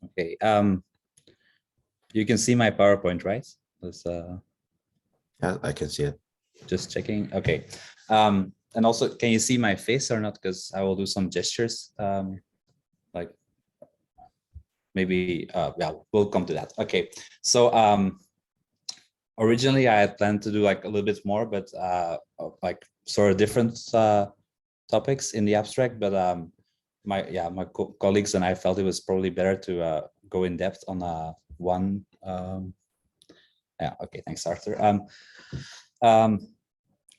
Okay. You can see my PowerPoint, right? That's, Yeah, I can see it. just checking. Okay. And also, can you see my face or not? Because I will do some gestures. Like maybe, yeah, we'll come to that. Okay. So originally I had planned to do like a little bit more, but like sort of different topics in the abstract. But my colleagues and I felt it was probably better to go in depth on one. Yeah. Okay. Thanks, Arthur.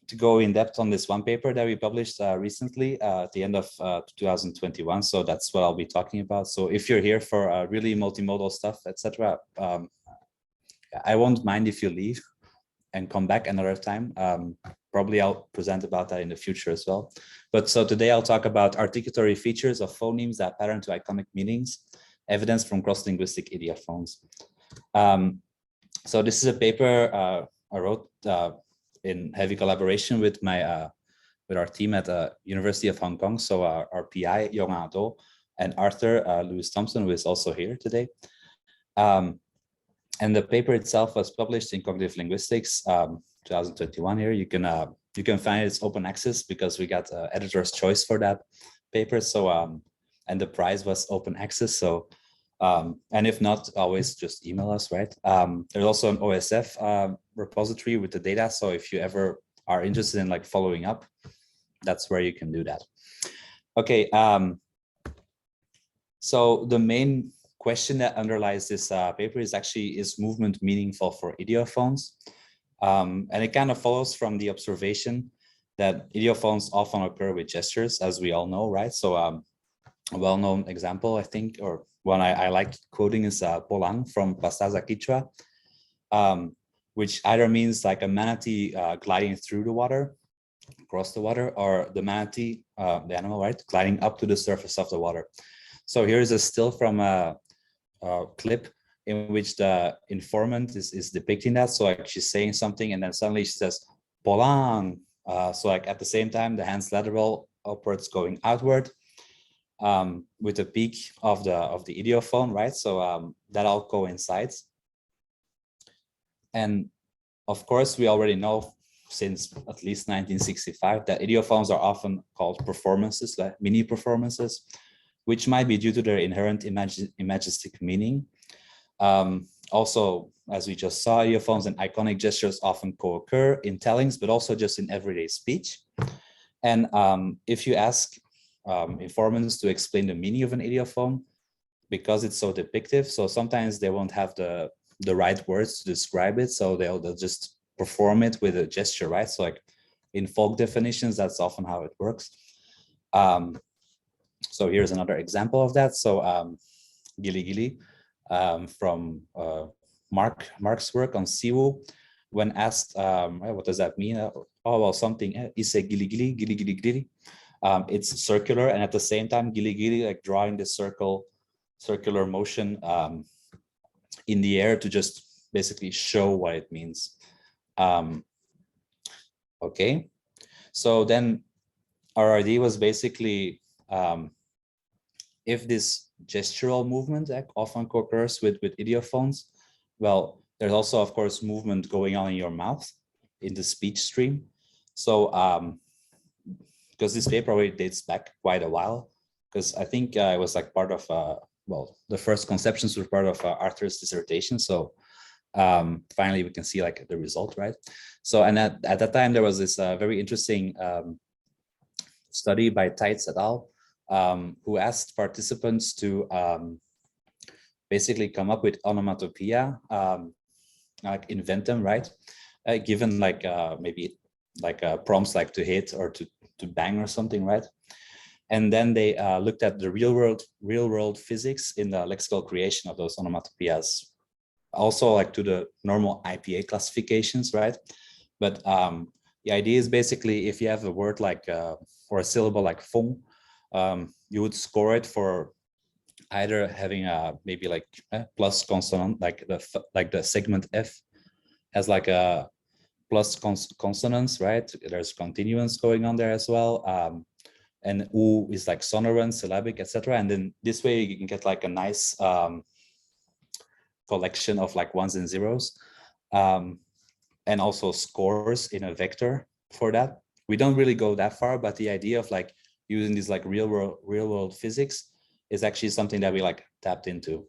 To go in depth on this one paper that we published recently at the end of 2021. So that's what I'll be talking about. So if you're here for really multimodal stuff, etc., I won't mind if you leave and come back another time. Probably I'll present about that in the future as well. But so today I'll talk about articulatory features of phonemes that pattern to iconic meanings, evidence from cross-linguistic ideophones. So this is a paper I wrote in heavy collaboration with my with our team at the University of Hong Kong. So our PI, Youngah, and Arthur Thompson, who is also here today. And the paper itself was published in Cognitive Linguistics 2021 here. You can find it's open access because we got editor's choice for that paper. So and the prize was open access. So and if not, always just email us, right? There's also an OSF repository with the data. So if you ever are interested in like following up, that's where you can do that. Okay. So the main question that underlies this paper is actually, is movement meaningful for ideophones? And it kind of follows from the observation that ideophones often occur with gestures, as we all know, right? So a well-known example, I think, or one I like quoting is Polang from Pastaza Quichua, which either means like a manatee gliding through the water, across the water, or the manatee, the animal, right, gliding up to the surface of the water. So here's a still from a clip in which the informant is depicting that. So like she's saying something and then suddenly she says, Polang. So like at the same time, the hands lateral upwards going outward. With the peak of the ideophone, right? So that all coincides. And of course, we already know since at least 1965 that ideophones are often called performances, like mini performances, which might be due to their inherent imagistic meaning. Also, as we just saw, ideophones and iconic gestures often co-occur in tellings, but also just in everyday speech. And if you ask informants to explain the meaning of an ideophone, because it's so depictive, so sometimes they won't have the right words to describe it, so they'll just perform it with a gesture, right? So like in folk definitions, that's often how it works. So here's another example of that. So Gili Gili from Mark's work on Siwu, when asked what does that mean, oh well, something ise Gili Gili Gili Gili Gili. It's circular, and at the same time, gili gili, like drawing this circular motion in the air to just basically show what it means. Okay, so then our idea was basically if this gestural movement often occurs with ideophones, well, there's also, of course, movement going on in your mouth in the speech stream. So because this paper already dates back quite a while, because I think it was like part of, well, the first conceptions were part of Arthur's dissertation. So finally we can see like the result, right? So, and at that time there was this very interesting study by Tights et al. Who asked participants to basically come up with onomatopoeia, like invent them, right? Given like maybe like prompts like to hit or to bang or something, right? And then they looked at the real world physics in the lexical creation of those onomatopoeias, also like to the normal IPA classifications, right? But the idea is basically if you have a word like or a syllable like fong, you would score it for either having a maybe like plus consonant, like the segment F has like a plus consonants, right? There's continuance going on there as well. And U is like sonorant, syllabic, etc. And then this way you can get like a nice collection of like ones and zeros, and also scores in a vector for that. We don't really go that far, but the idea of like using these like real world physics is actually something that we like tapped into.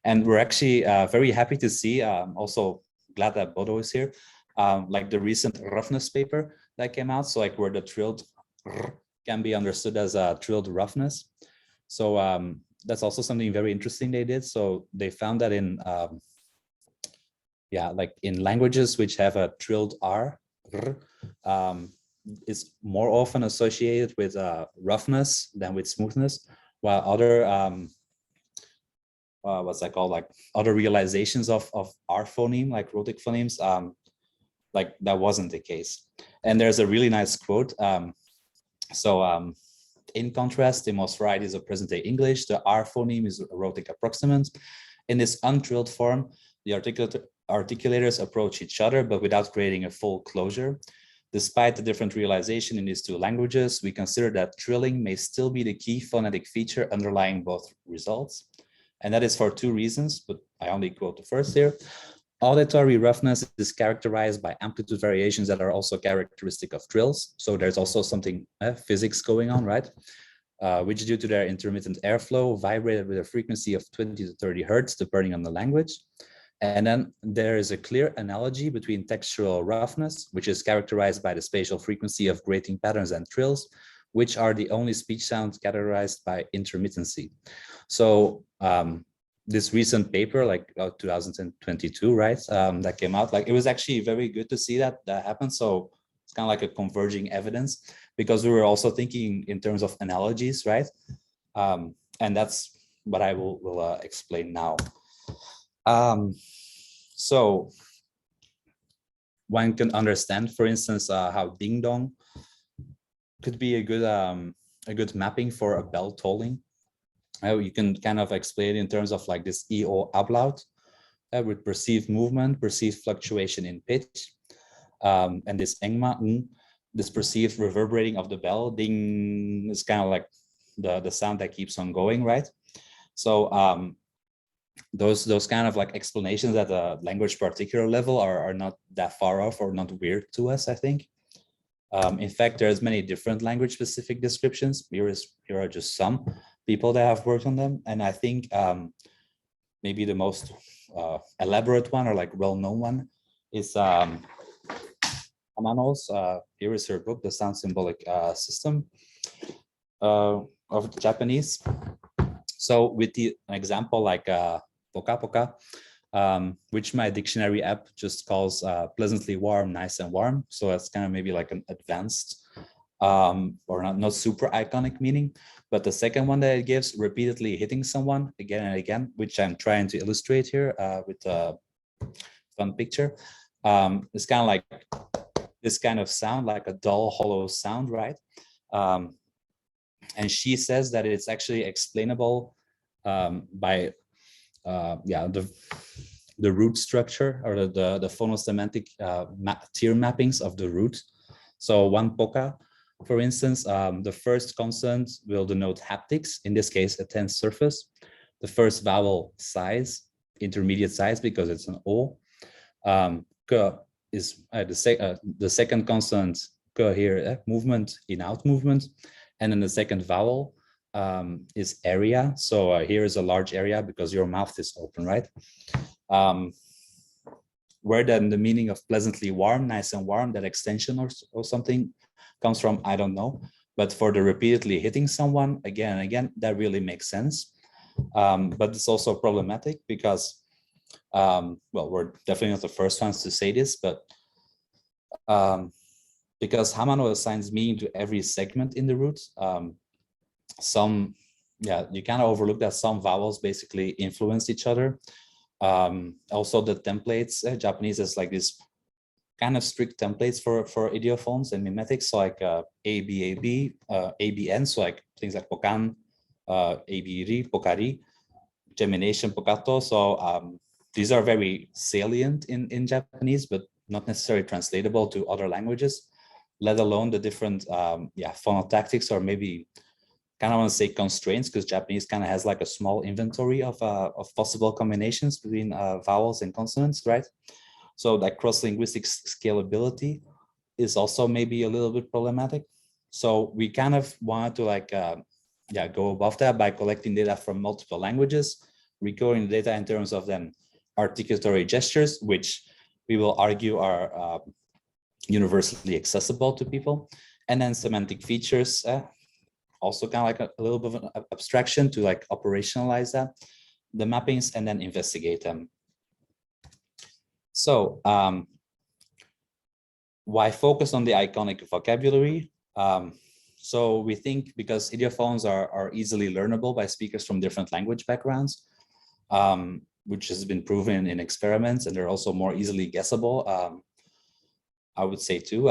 And we're actually very happy to see, also glad that Bodo is here, like the recent roughness paper that came out. So like where the trilled can be understood as a trilled roughness. So that's also something very interesting they did. So they found that in, like in languages which have a trilled R, is more often associated with roughness than with smoothness, while other what's that called, like other realizations of R phoneme, like rhotic phonemes, like that wasn't the case. And there's a really nice quote. In contrast, the most varieties of present-day English, the R phoneme is a rhotic approximant. In this untrilled form, the articulators approach each other, but without creating a full closure. Despite the different realization in these two languages, we consider that trilling may still be the key phonetic feature underlying both results. And that is for two reasons, but I only quote the first here. Auditory roughness is characterized by amplitude variations that are also characteristic of trills. So there's also something physics going on, right? Which due to their intermittent airflow vibrated with a frequency of 20 to 30 hertz, depending on the language. And then there is a clear analogy between textural roughness, which is characterized by the spatial frequency of grating patterns and trills, which are the only speech sounds categorized by intermittency. So this recent paper, like 2022, right, that came out, like it was actually very good to see that happen. So it's kind of like a converging evidence, because we were also thinking in terms of analogies, right? And that's what I will explain now. So one can understand, for instance, how ding dong could be a good mapping for a bell tolling. You can kind of explain it in terms of like this EO ablaut with perceived movement, perceived fluctuation in pitch, and this engma, this perceived reverberating of the bell. Ding is kind of like the sound that keeps on going, right? So those kind of like explanations at a language particular level are not that far off or not weird to us, I think. In fact, there's many different language specific descriptions. Here are just some people that have worked on them. And I think maybe the most elaborate one or like well-known one is Amano's. Here is her book, The Sound Symbolic System of Japanese. So with an example like Poka Poka, which my dictionary app just calls pleasantly warm, nice and warm. So that's kind of maybe like an advanced or not super iconic meaning. But the second one that it gives, repeatedly hitting someone again and again, which I'm trying to illustrate here with a fun picture, it's kind of like this kind of sound, like a dull, hollow sound, right? And she says that it's actually explainable by the root structure or the phonosemantic tier mappings of the root. So one poka, for instance, the first consonant will denote haptics, in this case, a tense surface. The first vowel size, intermediate size because it's an O. K is the second consonant, K here, movement, in-out movement. And then the second vowel is area. So here is a large area because your mouth is open, right? Where then the meaning of pleasantly warm, nice and warm, that extension or something comes from, I don't know. But for the repeatedly hitting someone again and again, that really makes sense. But it's also problematic because, well, we're definitely not the first ones to say this, but because Hamano assigns meaning to every segment in the root, you kind of overlook that some vowels basically influence each other. Also the templates, Japanese has like this kind of strict templates for ideophones and mimetics, so like ABAB, ABN, so like things like pokan, ABRI, pokari, gemination, pokato. So these are very salient in Japanese, but not necessarily translatable to other languages, let alone the different phonotactics or maybe kind of want to say constraints, because Japanese kind of has like a small inventory of possible combinations between vowels and consonants, right? So that cross-linguistic scalability is also maybe a little bit problematic. So we kind of wanted to like, go above that by collecting data from multiple languages, recording the data in terms of then articulatory gestures, which we will argue are universally accessible to people, and then semantic features, also kind of like a little bit of an abstraction to like operationalize that, the mappings, and then investigate them. So why focus on the iconic vocabulary? So we think because ideophones are easily learnable by speakers from different language backgrounds, which has been proven in experiments, and they're also more easily guessable, I would say too.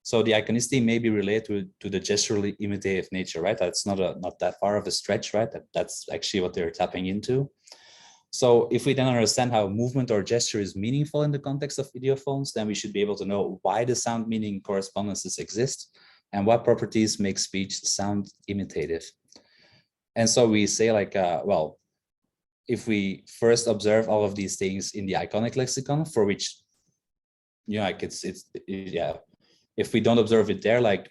So the iconicity may be related to the gesturally imitative nature, right? That's not that far of a stretch, right? That's actually what they're tapping into. So if we then understand how movement or gesture is meaningful in the context of ideophones, then we should be able to know why the sound meaning correspondences exist and what properties make speech sound imitative. And so we say like, well, if we first observe all of these things in the iconic lexicon, for which, you know, like yeah, if we don't observe it there, like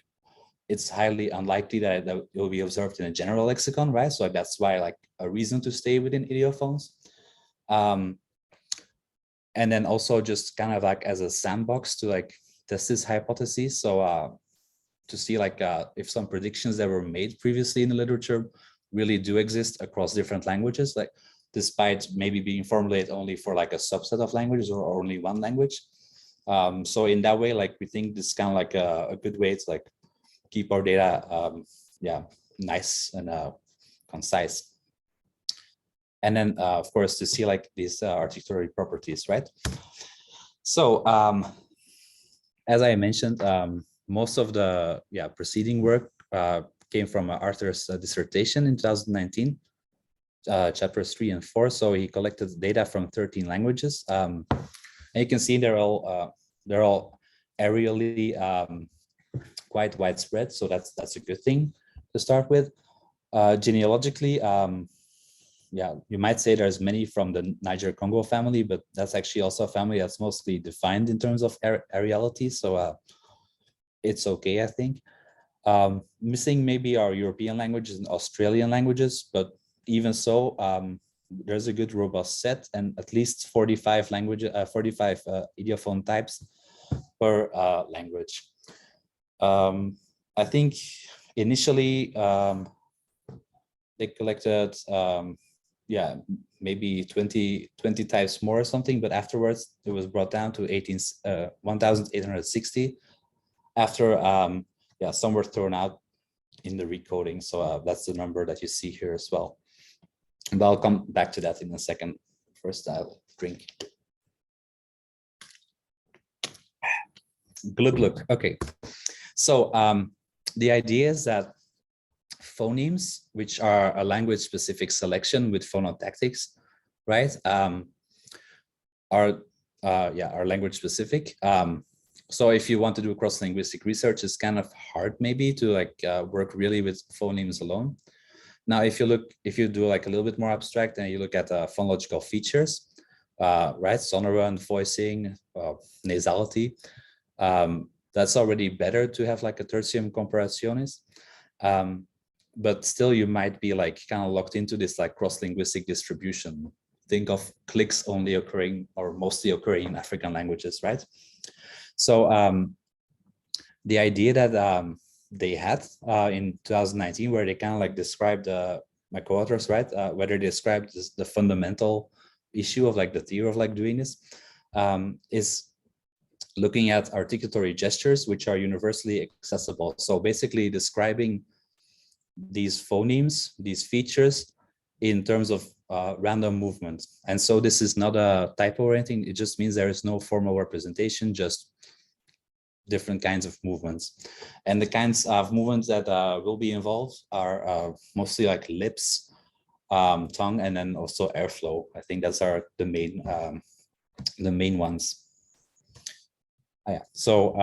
it's highly unlikely that it will be observed in a general lexicon, right? So that's why like a reason to stay within ideophones. And then also just kind of like as a sandbox to like test this hypothesis. So to see like if some predictions that were made previously in the literature really do exist across different languages, like despite maybe being formulated only for like a subset of languages or only one language. So in that way, like we think this is kind of like a good way to like keep our data, nice and concise. And then of course to see like these articulatory properties, right? So as I mentioned, most of the preceding work came from Arthur's dissertation in 2019, chapters 3 and 4. So he collected data from 13 languages. And you can see they're all areally quite widespread. So that's a good thing to start with. Genealogically, you might say there's many from the Niger-Congo family, but that's actually also a family that's mostly defined in terms of areality. So it's okay, I think. Missing maybe our European languages and Australian languages, but even so, there's a good robust set and at least 45 idiophone types per language. I think initially they collected maybe 20 types more or something, but afterwards it was brought down to 1,860 after some were thrown out in the recoding. So that's the number that you see here as well. But I'll come back to that in a second. First I'll drink. Glug glug. Okay. So the idea is that phonemes, which are a language-specific selection with phonotactics, right, are language-specific. So if you want to do cross-linguistic research, it's kind of hard maybe to like work really with phonemes alone. Now, if you do like a little bit more abstract and you look at phonological features, right, sonorant, voicing, nasality, that's already better to have like a tertium comparationis. But still you might be like kind of locked into this like cross-linguistic distribution. Think of clicks only occurring or mostly occurring in African languages, right? So the idea that they had in 2019, where they kind of like described my co-authors, right, where they described the fundamental issue of like the theory of like doing this, is looking at articulatory gestures, which are universally accessible. So basically describing these phonemes, these features in terms of random movements. And so this is not a typo or anything. It just means there is no formal representation, just different kinds of movements. And the kinds of movements that will be involved are mostly like lips, tongue, and then also airflow. I think that's the main ones. So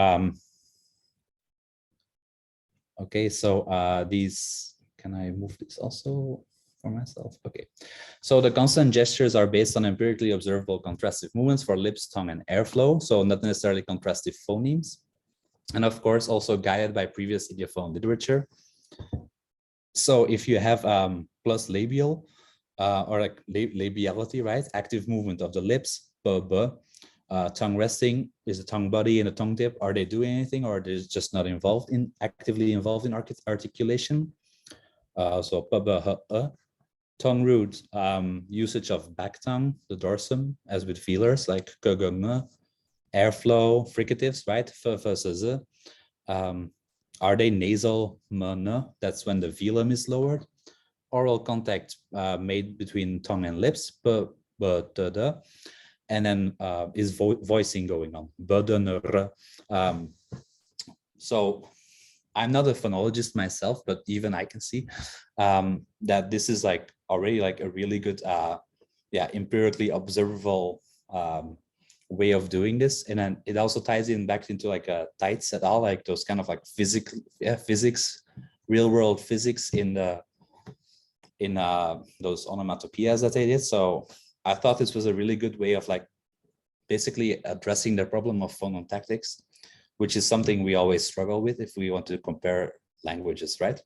Okay, so these, can I move this also for myself? Okay, so the consonant gestures are based on empirically observable contrastive movements for lips, tongue, and airflow, so not necessarily contrastive phonemes. And of course, also guided by previous idiophone literature. So if you have plus labial or like labiality, right? Active movement of the lips, tongue resting, is the tongue body and the tongue tip, are they doing anything, or are they just not actively involved in articulation? So tongue root, usage of back tongue, the dorsum, as with feelers like airflow, fricatives, right? Are they nasal? That's when the velum is lowered. Oral contact made between tongue and lips, and then is voicing going on. So I'm not a phonologist myself, but even I can see that this is like already like a really good, empirically observable way of doing this. And then it also ties in back into like a Tights et al, like those kind of like physics, real world physics in those onomatopoeias that they did. So I thought this was a really good way of like basically addressing the problem of phonotactics, which is something we always struggle with if we want to compare languages, right?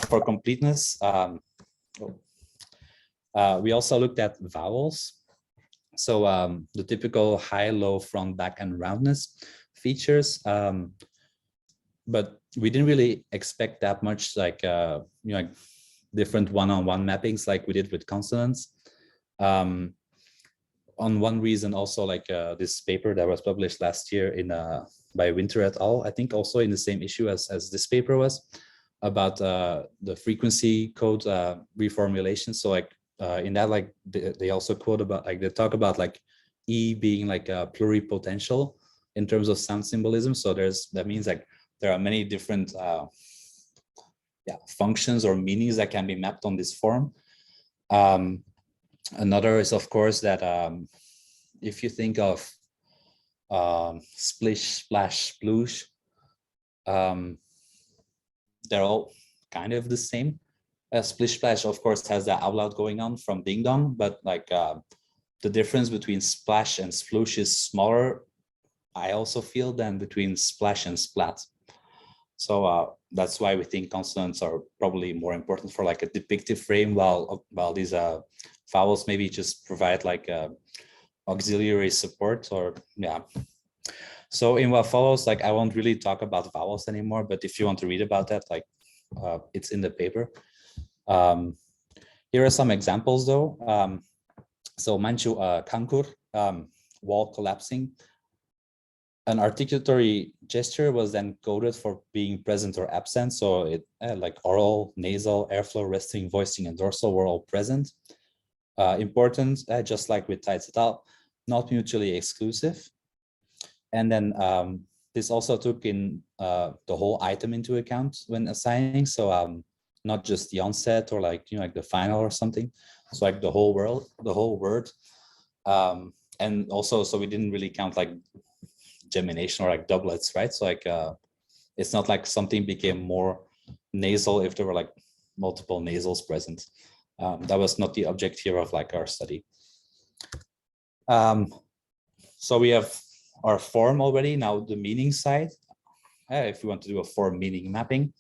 For completeness, we also looked at vowels. So the typical high, low, front, back, and roundness features, but we didn't really expect that much like, like different one-on-one mappings like we did with consonants. On one reason also like this paper that was published last year in by Winter et al, I think also in the same issue as this paper was, about the frequency code reformulation. So like in that, like they also quote about, like they talk about like E being like pluripotential in terms of sound symbolism. So that means like there are many different functions or meanings that can be mapped on this form. Another is of course that if you think of splish, splash, sploosh, they're all kind of the same. Splish splash, of course, has the out loud going on from ding dong, but like the difference between splash and sploosh is smaller, I also feel, than between splash and splat. So that's why we think consonants are probably more important for like a depictive frame, while these vowels maybe just provide like auxiliary support, or So in what follows, like I won't really talk about vowels anymore, but if you want to read about that, like it's in the paper. Here are some examples though. So Manchu Kankur, wall collapsing. An articulatory gesture was then coded for being present or absent. So it like oral, nasal, airflow, resting, voicing, and dorsal were all present. Important, just like with Tights et al, not mutually exclusive. And then this also took in the whole item into account when assigning. So not just the onset or like, like the final or something. So like the whole word. And also, so we didn't really count like gemination or like doublets, right? So like it's not like something became more nasal if there were like multiple nasals present. That was not the object here of like our study. So we have our form already. Now the meaning side, if we want to do a form meaning mapping.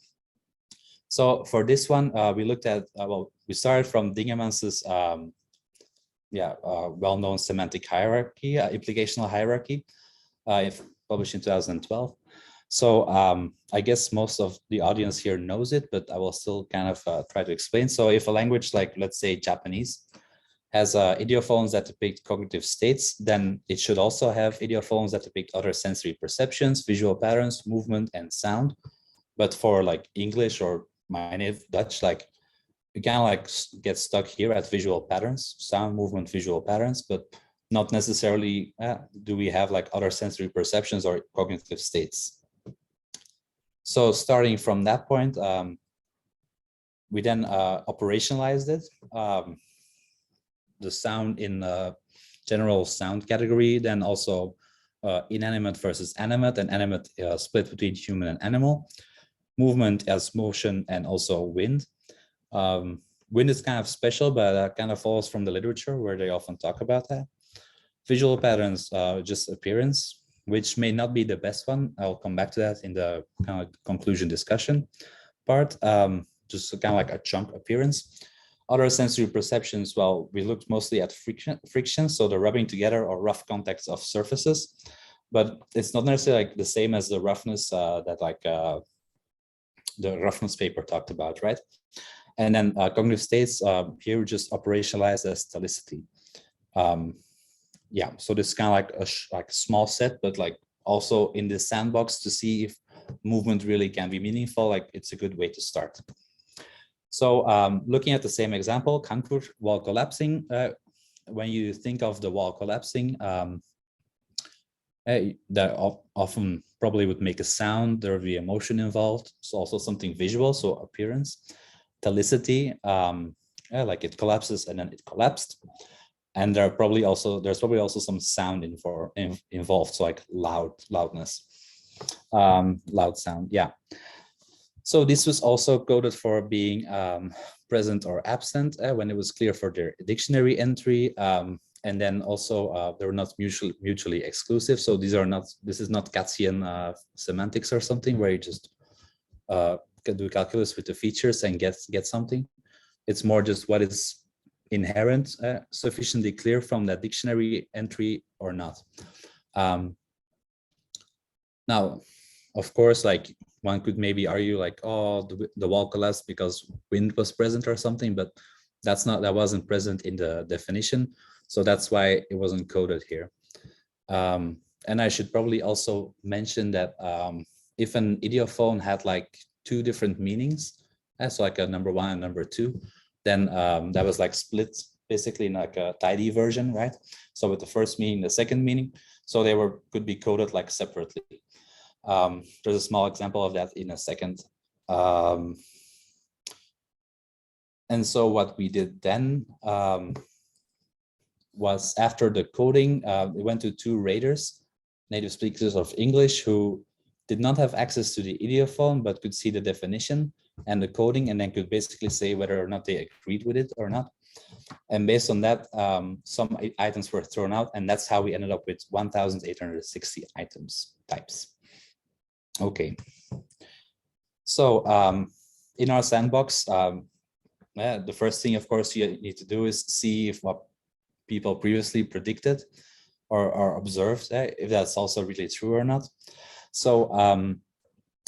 So for this one, we looked at, we started from Dingemans' well-known semantic hierarchy, implicational hierarchy, published in 2012. So I guess most of the audience here knows it, but I will still kind of try to explain. So if a language like, let's say Japanese, has ideophones that depict cognitive states, then it should also have ideophones that depict other sensory perceptions, visual patterns, movement, and sound. But for like English or my native Dutch, like we kind of like get stuck here at visual patterns, sound, movement, visual patterns, but not necessarily do we have like other sensory perceptions or cognitive states. So starting from that point, we then operationalized it. The sound in general sound category, then also inanimate versus animate, and animate split between human and animal. movement as motion and also wind. Wind is kind of special, but kind of follows from the literature where they often talk about that. Visual patterns, just appearance, which may not be the best one. I'll come back to that in the kind of conclusion discussion part, just kind of like a chunk appearance. Other sensory perceptions, well, we looked mostly at friction, so the rubbing together or rough contacts of surfaces, but it's not necessarily like the same as the roughness that like the roughness paper talked about, right? And then cognitive states, here we just operationalize as stylicity. Yeah, so this is kind of like a small set, but like also in this sandbox to see if movement really can be meaningful, like it's a good way to start. So looking at the same example, Frankfurt wall collapsing, when you think of the wall collapsing, that often probably would make a sound, there would be emotion involved. So also something visual, so appearance, stylicity, like it collapses and then it collapsed. And there's probably also some sound involved, so like loudness, loud sound, yeah. So this was also coded for being present or absent when it was clear for their dictionary entry. And then also they were not mutually exclusive. So this is not Katzian semantics or something where you just can do calculus with the features and get something. It's more just what is inherent, sufficiently clear from that dictionary entry or not. Now, of course, like one could maybe argue like, oh, the wall collapsed because wind was present or something, but that wasn't present in the definition. So that's why it wasn't coded here. And I should probably also mention that if an idiophone had like two different meanings, so like a number 1 and number 2, then that was like split basically in like a tidy version, right? So with the first meaning, the second meaning, so they could be coded like separately. There's a small example of that in a second. And so what we did then was after the coding, we went to 2 raters, native speakers of English, who did not have access to the idiophone, but could see the definition and the coding, and then could basically say whether or not they agreed with it or not. And based on that, some items were thrown out, and that's how we ended up with 1,860 types. Okay. So in our sandbox, the first thing, of course, you need to do is see if what people previously predicted or observed, if that's also really true or not. So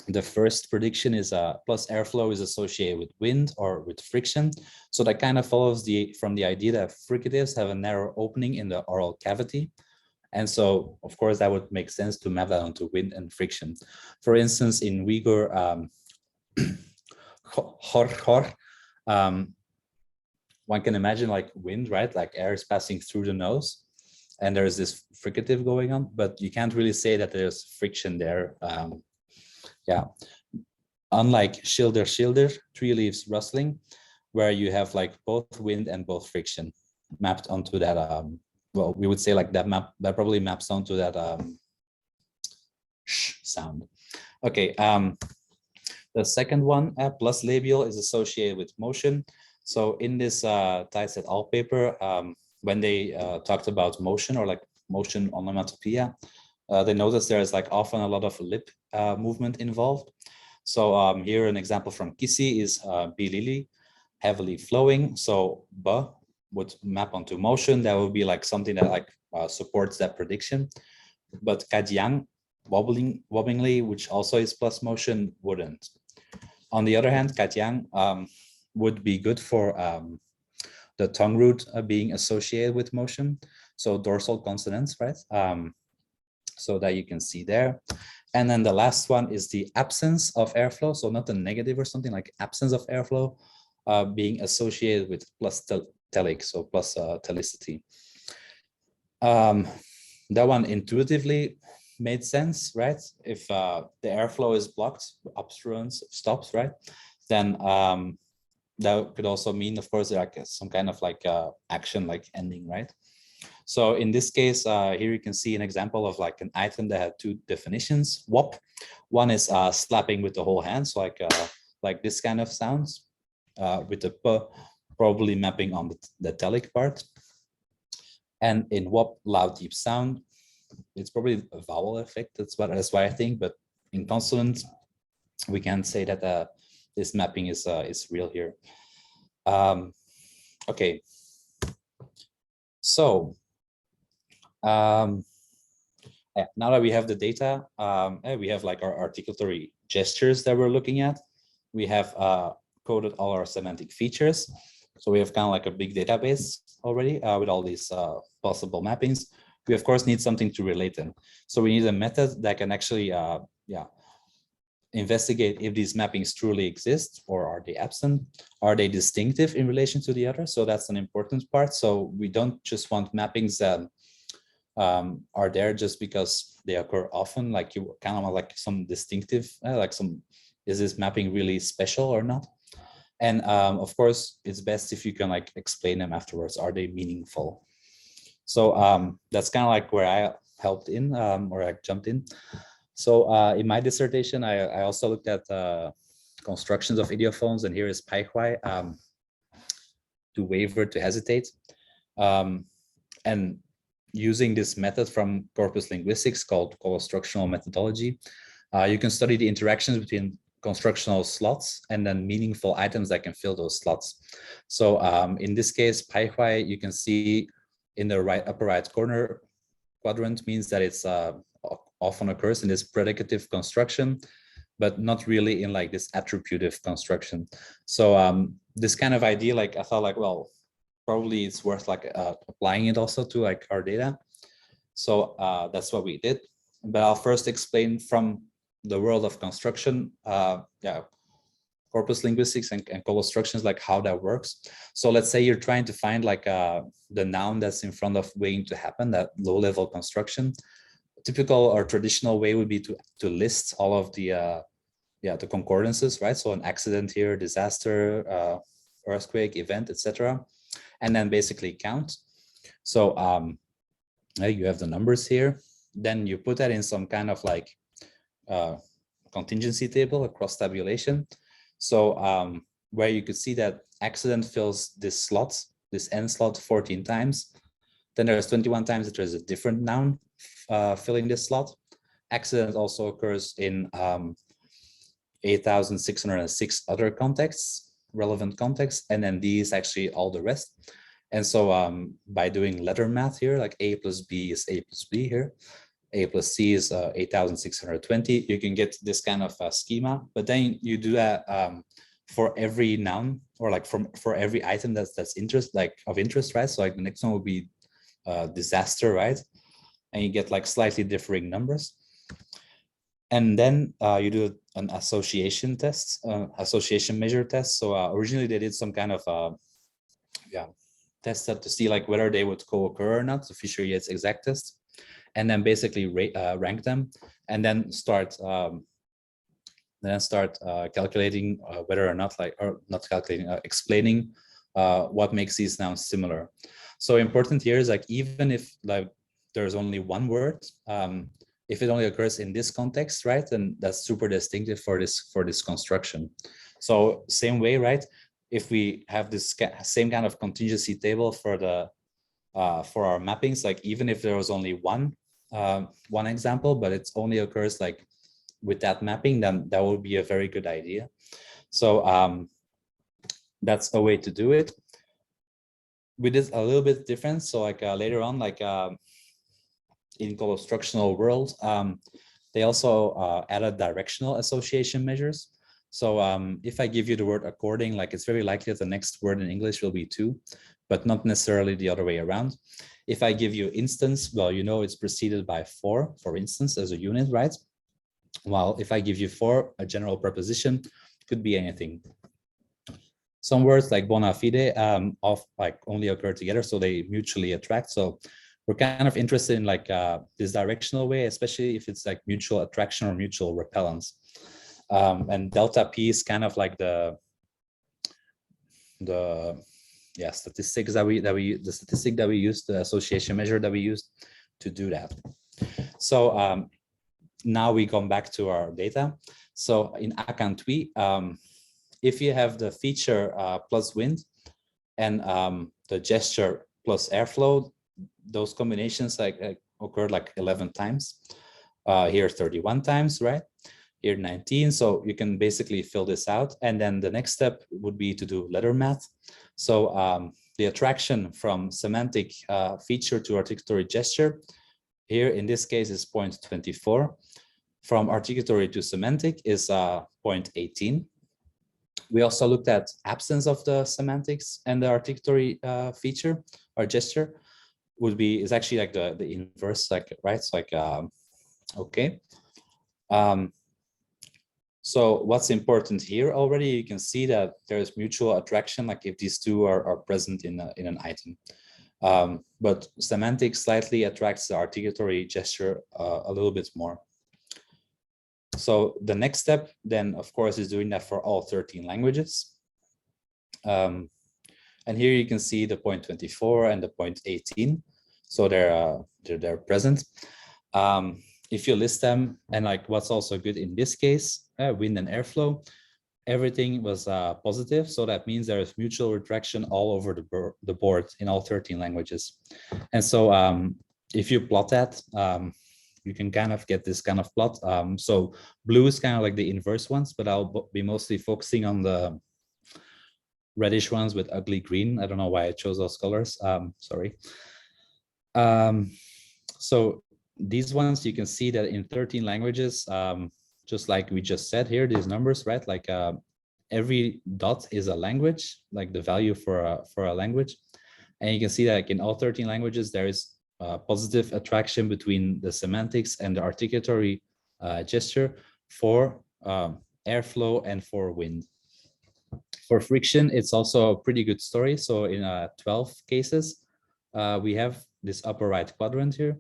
the first prediction is plus airflow is associated with wind or with friction. So that kind of follows from the idea that fricatives have a narrow opening in the oral cavity. And so, of course, that would make sense to map that onto wind and friction. For instance, in Uyghur, one can imagine like wind, right? Like air is passing through the nose and there's this fricative going on, but you can't really say that there's friction there. Yeah, unlike schilder, 3 leaves rustling, where you have like both wind and both friction mapped onto that. Well, we would say like that probably maps onto that sh sound. Okay, the second one, plus labial, is associated with motion. So in this Thijs et al. Paper, when they talked about motion or like motion onomatopoeia, they noticed there is like often a lot of lip movement involved. So here an example from Kisi is bilili, heavily flowing. So ba would map onto motion. That would be like something that like supports that prediction. But kajiang, wobblingly, which also is plus motion, wouldn't. On the other hand, kajiang would be good for the tongue root being associated with motion. So dorsal consonants, right? So that you can see there. And then the last one is the absence of airflow. So not a negative or something, like absence of airflow being associated with plus telic, so plus telicity. That one intuitively made sense, right? If the airflow is blocked, obstruence stops, right? Then that could also mean, of course, like some kind of like action, like ending, right? So in this case, here you can see an example of like an item that had two definitions. WOP, one is slapping with the whole hand, so like this kind of sounds, with the p probably mapping on the telic part. And in WOP, loud deep sound, it's probably a vowel effect. That's why I think. But in consonant, we can say that this mapping is real here. Okay. So now that we have the data, we have like our articulatory gestures that we're looking at. We have coded all our semantic features. So we have kind of like a big database already with all these possible mappings. We of course need something to relate them. So we need a method that can actually investigate if these mappings truly exist, or are they absent? Are they distinctive in relation to the other? So that's an important part. So we don't just want mappings that are there just because they occur often, like you kind of want like some distinctive, like some, is this mapping really special or not? And of course, it's best if you can like explain them afterwards. Are they meaningful? So that's kind of like where I helped in, or I jumped in. So in my dissertation, I also looked at constructions of ideophones, and here is Paihuai, to waver, to hesitate. And using this method from corpus linguistics called constructional methodology, you can study the interactions between constructional slots and then meaningful items that can fill those slots. So in this case, Paihuai, you can see in the upper right corner quadrant means that it's often occurs in this predicative construction, but not really in like this attributive construction. So this kind of idea, like I thought like, well, probably it's worth like applying it also to like our data. So that's what we did. But I'll first explain from the world of construction, corpus linguistics and constructions, like how that works. So let's say you're trying to find like the noun that's in front of waiting to happen, that low level construction. Typical or traditional way would be to list all of the concordances, right? So an accident here, disaster, earthquake, event, etc., and then basically count. So you have the numbers here. Then you put that in some kind of like contingency table, a cross tabulation. So where you could see that accident fills this slot, this n slot 14 times. Then there's 21 times that there's a different noun filling this slot. Accident also occurs in 8,606 other contexts, relevant contexts, and then these actually all the rest. And so by doing letter math here, like A plus B is A plus B here, A plus C is 8,620, you can get this kind of schema. But then you do that for every noun, or like for every item that's of interest, right? So like the next one would be disaster, right? And you get like slightly differing numbers. And then you do an association test, association measure test. So originally they did some kind of test to see like whether they would co-occur or not, so Fisher-Yates exact test, and then basically rank them, and then start calculating whether or not, explaining what makes these nouns similar. So important here is like, even if like there's only one word, if it only occurs in this context, right, then that's super distinctive for this construction. So same way, right, if we have this same kind of contingency table for our mappings, like even if there was only one example, but it only occurs like with that mapping, then that would be a very good idea. So that's a way to do it. We did a little bit different. So like later on, like in constructional world, they also added directional association measures. So if I give you the word according, like it's very likely that the next word in English will be to, but not necessarily the other way around. If I give you instance, well, you know it's preceded by for instance, as a unit, right? While if I give you for, a general preposition, could be anything. Some words like bona fide only occur together, so they mutually attract. So we're kind of interested in like this directional way, especially if it's like mutual attraction or mutual repellence. And delta P is kind of like the statistics the statistic that we used, the association measure that we used to do that. So now we come back to our data. So in Acantui, if you have the feature plus wind and the gesture plus airflow, those combinations occurred like 11 times. Here 31 times, right? Here 19. So you can basically fill this out. And then the next step would be to do letter math. So the attraction from semantic feature to articulatory gesture, here in this case is 0.24. From articulatory to semantic is 0.18. We also looked at absence of the semantics and the articulatory feature or gesture is actually like the inverse, like, right? It's like, okay. So what's important here already, you can see that there is mutual attraction, like if these two are present in an item. But semantic slightly attracts the articulatory gesture a little bit more. So the next step then, of course, is doing that for all 13 languages. And here you can see the 0.24 and the 0.18. So they're present. If you list them, and like what's also good in this case, wind and airflow, everything was positive. So that means there is mutual attraction all over the board in all 13 languages. And so if you plot that, you can kind of get this kind of plot. So blue is kind of like the inverse ones, but I'll be mostly focusing on the reddish ones with ugly green. I don't know why I chose those colors. Sorry. So these ones, you can see that in 13 languages, just like we just said here, these numbers, right? Like every dot is a language, like the value for a language. And you can see that like in all 13 languages, there is positive attraction between the semantics and the articulatory gesture for airflow and for wind. For friction, it's also a pretty good story. So in 12 cases, we have this upper right quadrant here.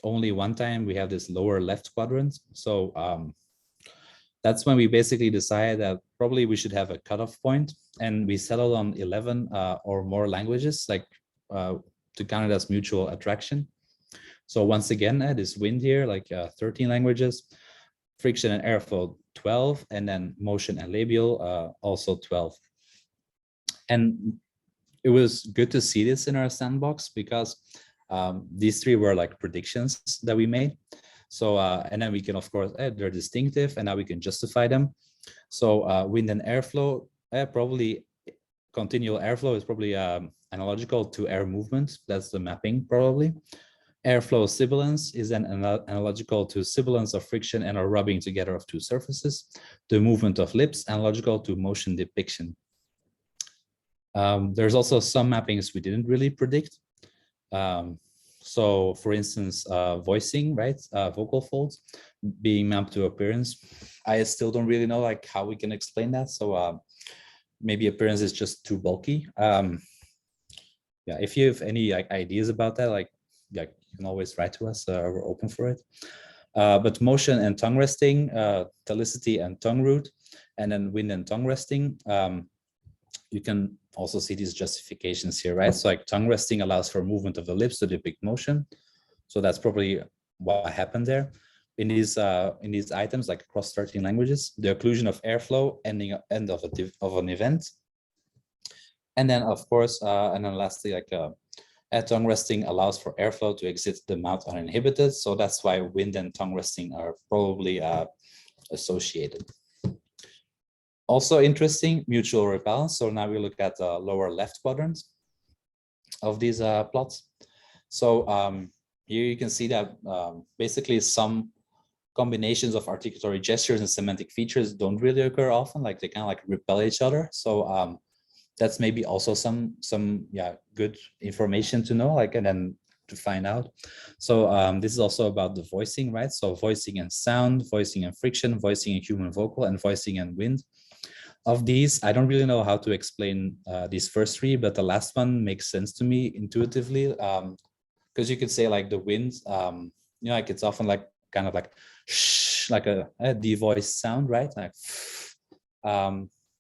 Only one time we have this lower left quadrant. So that's when we basically decided that probably we should have a cutoff point, and we settled on 11 or more languages, like to count it as mutual attraction. So once again, this wind here, like 13 languages, friction and airflow 12, and then motion and labial also 12. And it was good to see this in our sandbox because these three were like predictions that we made. So and then we can, of course, they're distinctive, and now we can justify them. So wind and airflow, probably continual airflow is probably analogical to air movement. That's the mapping probably. Airflow sibilance is then analogical to sibilance of friction and or rubbing together of two surfaces. The movement of lips analogical to motion depiction. There's also some mappings we didn't really predict. So for instance, voicing, right? Vocal folds being mapped to appearance. I still don't really know like how we can explain that. So maybe appearance is just too bulky. Yeah, if you have any like ideas about that, like you can always write to us. We're open for it. But motion and tongue resting, telicity and tongue root, and then wind and tongue resting. You can also see these justifications here, right? So like tongue resting allows for movement of the lips to depict motion. So that's probably what happened there. In these items, like across 13 languages, the occlusion of airflow, end of an event. And then of course, and then lastly, like tongue resting allows for airflow to exit the mouth uninhibited. So that's why wind and tongue resting are probably associated. Also interesting, mutual repellence. So now we look at the lower left quadrant of these plots. So here you can see that basically some combinations of articulatory gestures and semantic features don't really occur often, like they kind of like repel each other. So that's maybe also some good information to know, like, and then to find out. So this is also about the voicing, right? So voicing and sound, voicing and friction, voicing and human vocal, and voicing and wind. Of these, I don't really know how to explain these first three, but the last one makes sense to me intuitively, because you could say like the wind, you know, like it's often like kind of like shh, like a devoiced sound, right? Like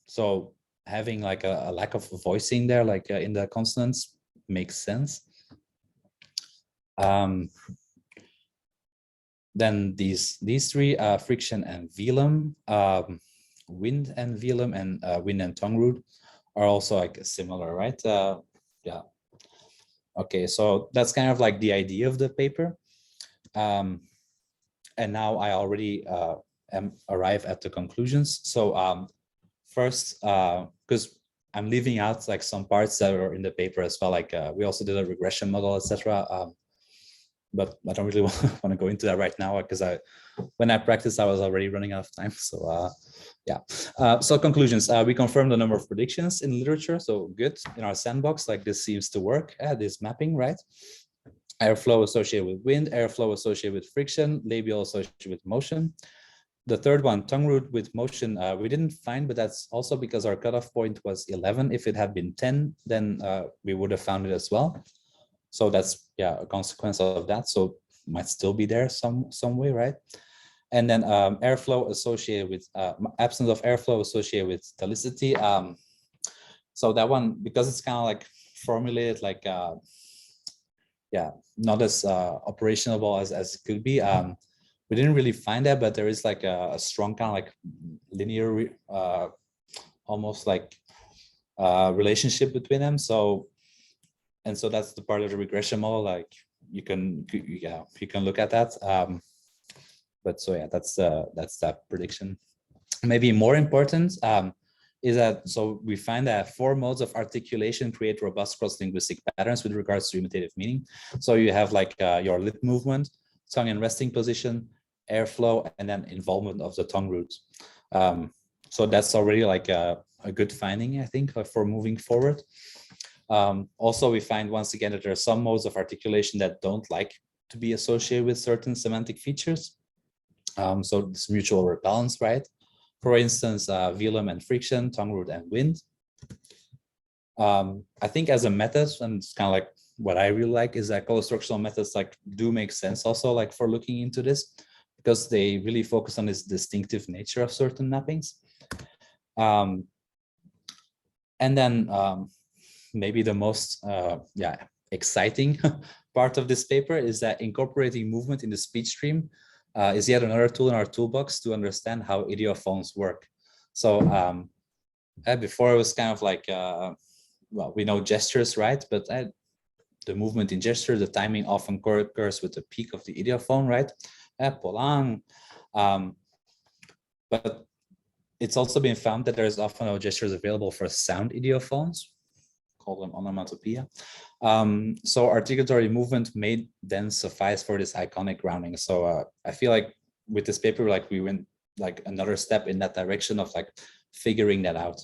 so, having like a lack of voicing there, like in the consonants, makes sense. Then these three, friction and velum, wind and velum, and wind and tongue root are also like similar, right? Yeah. Okay, so that's kind of like the idea of the paper. And now I already arrive at the conclusions. So first, because I'm leaving out like some parts that are in the paper as well, like we also did a regression model, etc. But I don't really want to go into that right now because when I practiced, I was already running out of time. So yeah. So conclusions, we confirmed the number of predictions in literature. So good in our sandbox, like this seems to work, this mapping, right? Airflow associated with wind, airflow associated with friction, labial associated with motion. The third one, tongue root with motion, we didn't find, but that's also because our cutoff point was 11. If it had been 10, then we would have found it as well. So that's, yeah, a consequence of that. So might still be there some way, right? And then airflow associated with, absence of airflow associated with stylicity. So that one, because it's kind of like formulated like, yeah, not as operational as it could be. We didn't really find that, but there is like a strong kind of like linear, almost like relationship between them. So, and so that's the part of the regression model. Like you can look at that. But so yeah, that's that prediction. Maybe more important is that, so we find that 4 modes of articulation create robust cross-linguistic patterns with regards to imitative meaning. So you have like your lip movement, tongue in resting position, airflow, and then involvement of the tongue root. So that's already like a good finding, I think, for moving forward. Also, we find once again that there are some modes of articulation that don't like to be associated with certain semantic features. So this mutual repellence, right? For instance, velum and friction, tongue root and wind. I think as a method, and it's kind of like what I really like, is that co-structural methods like do make sense also like for looking into this, because they really focus on this distinctive nature of certain mappings. And then maybe the most exciting part of this paper is that incorporating movement in the speech stream is yet another tool in our toolbox to understand how ideophones work. So before it was kind of like, well, we know gestures, right? But the movement in gesture, the timing often occurs with the peak of the idiophone, right? Polang. But it's also been found that there's often no gestures available for sound ideophones, call them onomatopoeia. So articulatory movement may then suffice for this iconic grounding. So I feel like with this paper, like we went like another step in that direction of like figuring that out.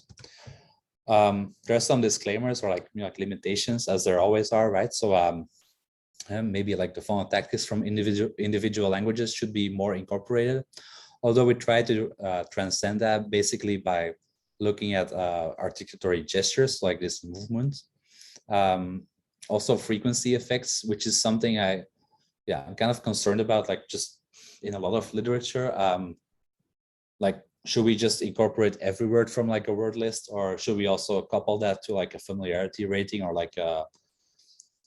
There are some disclaimers or like, like limitations, as there always are, right? So maybe like the phonotactics from individual languages should be more incorporated. Although we try to transcend that basically by looking at articulatory gestures like this movement. Also frequency effects, which is something I'm kind of concerned about, like just in a lot of literature. Like, should we just incorporate every word from like a word list, or should we also couple that to like a familiarity rating or like a,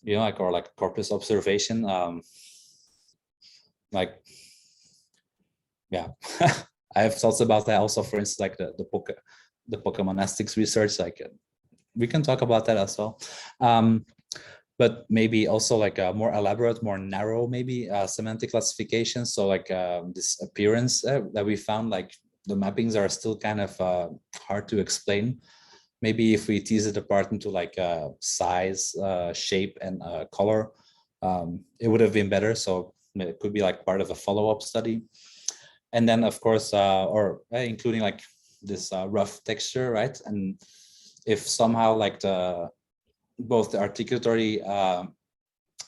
or like a corpus observation? Like, yeah, I have thoughts about that also. For instance, like the Pokemonastics research, like we can talk about that as well. But maybe also like a more elaborate, more narrow, maybe semantic classification. So like this appearance that we found, like the mappings are still kind of hard to explain. Maybe if we tease it apart into like size, shape, and color, it would have been better. So it could be like part of a follow-up study. And then of course, including like this rough texture, right? And if somehow like both the articulatory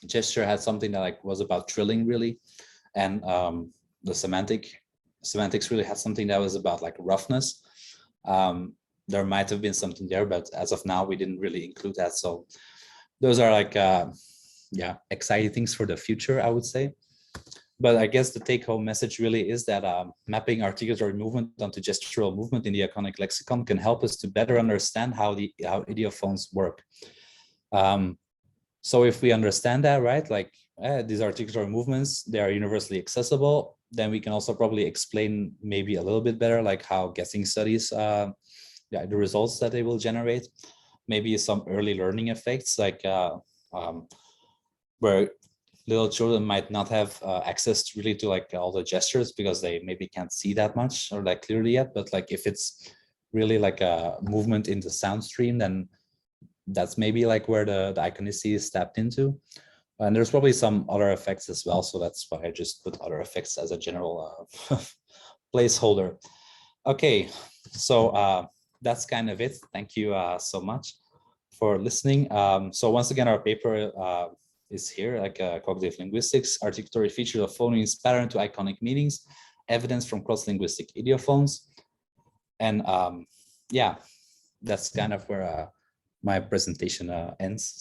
gesture had something that like was about trilling really, and the semantics really had something that was about like roughness, there might have been something there, but as of now we didn't really include that. So those are like exciting things for the future, I would say. But I guess the take-home message really is that mapping articulatory movement onto gestural movement in the iconic lexicon can help us to better understand how ideophones work. So if we understand that, right, like these articulatory movements, they are universally accessible, then we can also probably explain maybe a little bit better, like how guessing studies, the results that they will generate, maybe some early learning effects, like where little children might not have access really to like all the gestures because they maybe can't see that much or like clearly yet. But like if it's really like a movement in the sound stream, then that's maybe like where the iconicity is tapped into. And there's probably some other effects as well. So that's why I just put other effects as a general placeholder. Okay, so that's kind of it. Thank you so much for listening. So once again, our paper is here, like cognitive linguistics, articulatory features of phonemes, pattern to iconic meanings, evidence from cross-linguistic ideophones. And yeah, that's kind of where my presentation ends.